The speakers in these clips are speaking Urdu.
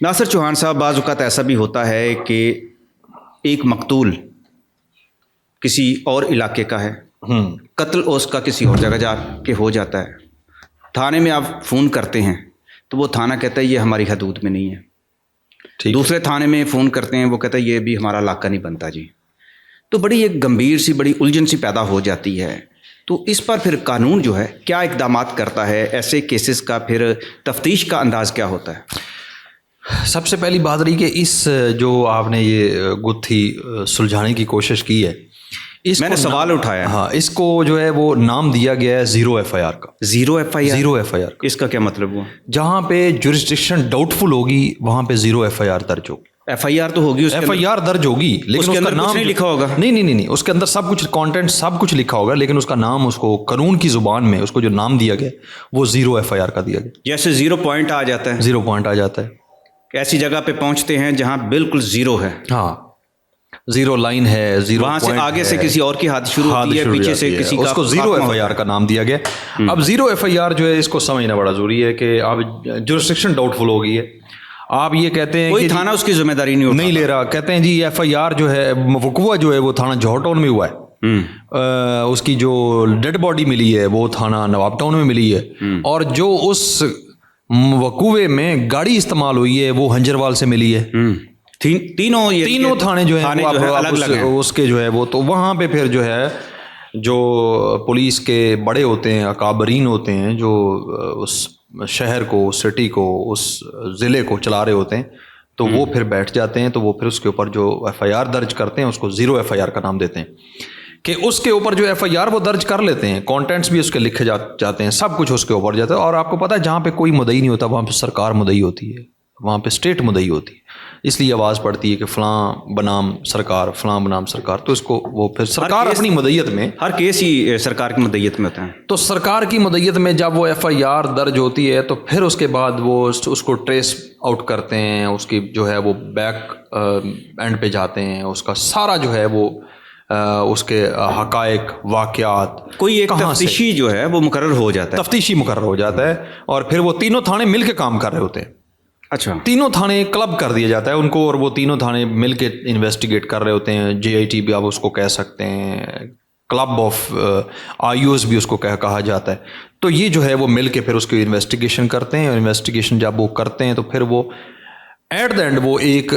ناصر چوہان صاحب، بعض اوقات ایسا بھی ہوتا ہے کہ ایک مقتول کسی اور علاقے کا ہے، قتل اس کا کسی اور جگہ جا کے ہو جاتا ہے، تھانے میں آپ فون کرتے ہیں تو وہ تھانہ کہتا ہے یہ ہماری حدود میں نہیں ہے، دوسرے تھانے میں فون کرتے ہیں، وہ کہتا ہے یہ بھی ہمارا علاقہ نہیں بنتا جی. تو بڑی ایک گمبھیر سی بڑی الجھن سی پیدا ہو جاتی ہے. تو اس پر پھر قانون جو ہے کیا اقدامات کرتا ہے؟ ایسے کیسز کا پھر تفتیش کا انداز کیا ہوتا ہے؟ سب سے پہلی بات رہی کہ اس جو آپ نے یہ گتھی سلجھانے کی کوشش کی ہے، میں نے سوال اٹھایا، ہاں، اس کو جو ہے وہ نام دیا گیا ہے زیرو ایف آئی آر کا. Zero F I R? Zero F I R. اس کا کیا مطلب ہوا؟ جہاں پہ جورسڈکشن ڈاؤٹ فل ہوگی وہاں پہ زیرو ایف آئی آر درج ہوگی. ایف آئی آر تو ہوگی، ایف آئی آر درج ہوگی، لیکن اس کا نام نہیں لکھا ہوگا. نہیں، اس کے اندر سب کچھ کانٹینٹ سب کچھ لکھا ہوگا، لیکن اس کا نام اس کو قانون کی زبان میں اس کو جو نام دیا گیا وہ زیرو ایف آئی آر کا دیا گیا. جیسے زیرو پوائنٹ آ جاتا ہے، زیرو پوائنٹ آ جاتا ہے، ایسی جگہ پہ پہنچتے ہیں جہاں بالکل زیرو ہے. ہاں، زیرو لائن ہے، زیرو وہاں سے آگے سے کسی اور کی حد شروع ہوتی ہے، پیچھے سے کسی کا، اس کو زیرو ایف آئی آر کا نام دیا گیا. اب زیرو ایف آئی آر جو ہے اس کو سمجھنا بڑا ضروری ہے کہ اب جورسڈکشن ڈاؤٹ فل ہو گئی ہے. آپ یہ کہتے ہیں کوئی تھانہ اس کی ذمہ داری نہیں لے رہا، کہتے ہیں جی ایف آئی آر جو ہے وقوع جو ہے وہ تھانہ جوہر ٹاؤن میں ہوا ہے، اس کی جو ڈیڈ باڈی ملی ہے وہ تھانہ نواب ٹاؤن میں ملی ہے، اور جو اس وقوعے میں گاڑی استعمال ہوئی ہے وہ ہنجروال سے ملی ہے. تینوں تھانے جو ہیں اس کے جو ہے وہ، تو وہاں پہ پھر جو ہے جو پولیس کے بڑے ہوتے ہیں، اکابرین ہوتے ہیں، جو اس شہر کو، سٹی کو، اس ضلع کو چلا رہے ہوتے ہیں، تو وہ پھر بیٹھ جاتے ہیں، تو وہ پھر اس کے اوپر جو ایف آئی آر درج کرتے ہیں اس کو زیرو ایف آئی آر کا نام دیتے ہیں کہ اس کے اوپر جو ایف آئی آر وہ درج کر لیتے ہیں، کانٹینٹس بھی اس کے لکھے جاتے ہیں، سب کچھ اس کے اوپر جاتا ہے. اور آپ کو پتہ ہے جہاں پہ کوئی مدعی نہیں ہوتا وہاں پہ سرکار مدعی ہوتی ہے، وہاں پہ اسٹیٹ مدعی ہوتی ہے، اس لیے آواز پڑتی ہے کہ فلاں بنام سرکار، فلاں بنام سرکار. تو اس کو وہ پھر سرکار اپنی مدعیت میں، ہر کیس ہی سرکار کی مدعیت میں ہوتا ہے، تو سرکار کی مدعیت میں جب وہ ایف آئی آر درج ہوتی ہے تو پھر اس کے بعد وہ اس کو ٹریس آؤٹ کرتے ہیں، اس کی جو ہے وہ بیک اینڈ پہ جاتے ہیں، اس کا سارا جو ہے وہ اس کے حقائق، واقعات، کوئی ایک تفتیشی جو ہے وہ مقرر ہو جاتا ہے، تفتیشی مقرر ہو جاتا ہے، اور پھر وہ تینوں تھانے مل کے کام کر رہے ہوتے ہیں. اچھا، تینوں تھانے کلب کر دیا جاتا ہے ان کو، اور وہ تینوں تھانے مل کے انویسٹیگیٹ کر رہے ہوتے ہیں. جے آئی ٹی بھی آپ اس کو کہہ سکتے ہیں، کلب آف آئی اوز بھی اس کو کہا جاتا ہے. تو یہ جو ہے وہ مل کے پھر اس کی انویسٹیگیشن کرتے ہیں، اور انویسٹیگیشن جب وہ کرتے ہیں تو پھر وہ ایٹ دا اینڈ وہ ایک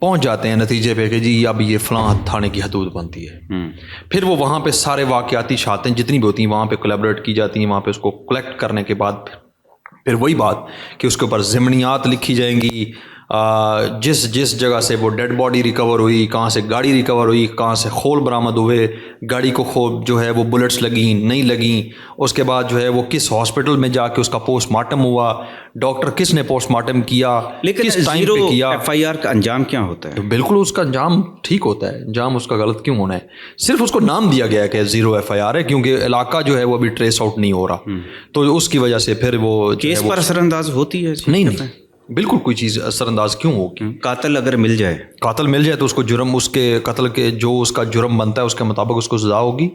پہنچ جاتے ہیں نتیجے پہ کہ جی اب یہ فلاں تھانے کی حدود بنتی ہے. پھر وہ وہاں پہ سارے واقعاتی شاطیں جتنی بھی ہوتی ہیں وہاں پہ کولیبریٹ کی جاتی ہیں، وہاں پہ اس کو کلیکٹ کرنے کے بعد پھر وہی بات کہ اس کے اوپر ضمنیات لکھی جائیں گی، جس جگہ سے وہ ڈیڈ باڈی ریکور ہوئی، کہاں سے گاڑی ریکور ہوئی، کہاں سے خول برآمد ہوئے، گاڑی کو جو ہے وہ بلٹس لگیں نہیں لگیں، اس کے بعد جو ہے وہ کس ہاسپٹل میں جا کے اس کا پوسٹ مارٹم ہوا، ڈاکٹر کس نے پوسٹ مارٹم کیا، کس ٹائم پہ کیا. ایف آئی آر کا انجام کیا ہوتا ہے؟ تو بالکل اس کا انجام ٹھیک ہوتا ہے، انجام اس کا غلط کیوں ہونا ہے؟ صرف اس کو نام دیا گیا ہے کہ زیرو ایف آئی آر ہے، کیونکہ علاقہ جو ہے وہ ابھی ٹریس آؤٹ نہیں ہو رہا، تو اس کی وجہ سے پھر وہ کیس پر اثر انداز ہوتی ہے؟ نہیں، بالکل کوئی چیز اثر انداز کیوں ہوگی؟ قاتل اگر مل جائے تو اس کو جرم، اس کے قتل کے جو اس کا جرم بنتا ہے اس کے مطابق اس کو سزا ہوگی،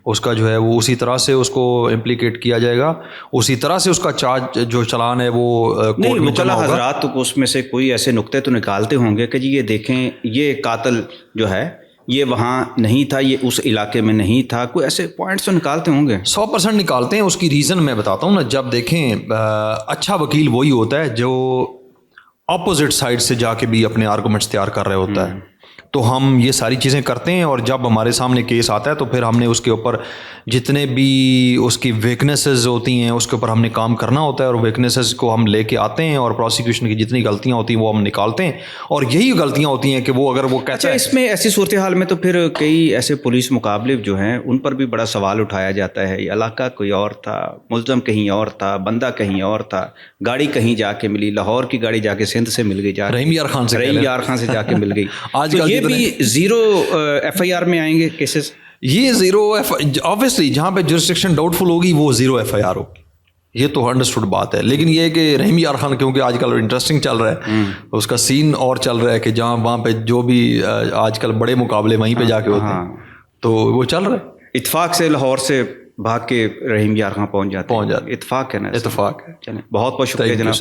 اس کا جو ہے وہ اسی طرح سے اس کو امپلیکیٹ کیا جائے گا، اسی طرح سے اس کا چارج جو چلان ہے وہ کورٹ میں جمع ہوگا. حضرات تو اس میں سے کوئی ایسے نقطے تو نکالتے ہوں گے کہ جی یہ دیکھیں یہ قاتل جو ہے یہ وہاں نہیں تھا، یہ اس علاقے میں نہیں تھا، کوئی ایسے پوائنٹس تو نکالتے ہوں گے؟ 100% نکالتے ہیں. اس کی ریزن میں بتاتا ہوں نا. جب دیکھیں اچھا وکیل وہی ہوتا ہے جو اپوزٹ سائڈ سے جا کے بھی اپنے آرگومنٹس تیار کر رہے ہوتا ہے. تو ہم یہ ساری چیزیں کرتے ہیں، اور جب ہمارے سامنے کیس آتا ہے تو پھر ہم نے اس کے اوپر جتنے بھی اس کی ویکنیسز ہوتی ہیں اس کے اوپر ہم نے کام کرنا ہوتا ہے، اور ویکنیسز کو ہم لے کے آتے ہیں، اور پروسیکیوشن کی جتنی غلطیاں ہوتی ہیں وہ ہم نکالتے ہیں. اور یہی غلطیاں ہوتی ہیں کہ وہ اگر وہ کہتا ہے. اس میں ایسی صورتحال میں تو پھر کئی ایسے پولیس مقابلے جو ہیں ان پر بھی بڑا سوال اٹھایا جاتا ہے، یہ علاقہ کوئی اور تھا، ملزم کہیں اور تھا، بندہ کہیں اور تھا، گاڑی کہیں جا کے ملی، لاہور کی گاڑی جا کے سندھ سے مل گئی، رحیم یار خان سے جا کے مل گئی. آج تو یہ بھی زیرو ایف آئی آر میں آئیں گے کیسز؟ یہ زیرو آبویسلی جہاں پہ جورسڈکشن ڈاؤٹ فل ہوگی وہ زیرو ایف آئی آر ہوگی، یہ تو انڈرسٹوڈ بات ہے. لیکن یہ کہ رحیم یار خان کیونکہ آج کل انٹرسٹنگ چل رہا ہے، اس کا سین اور چل رہا ہے کہ جہاں وہاں پہ جو بھی آج کل بڑے مقابلے وہیں پہ جا کے ہوتے ہیں تو وہ چل رہا ہے. اتفاق سے لاہور سے بھاگ کے رحیم یار خان پہنچ جاتے ہیں. اتفاق ہے نا؟ اتفاق ہے. بہت بہت شکریہ جناب.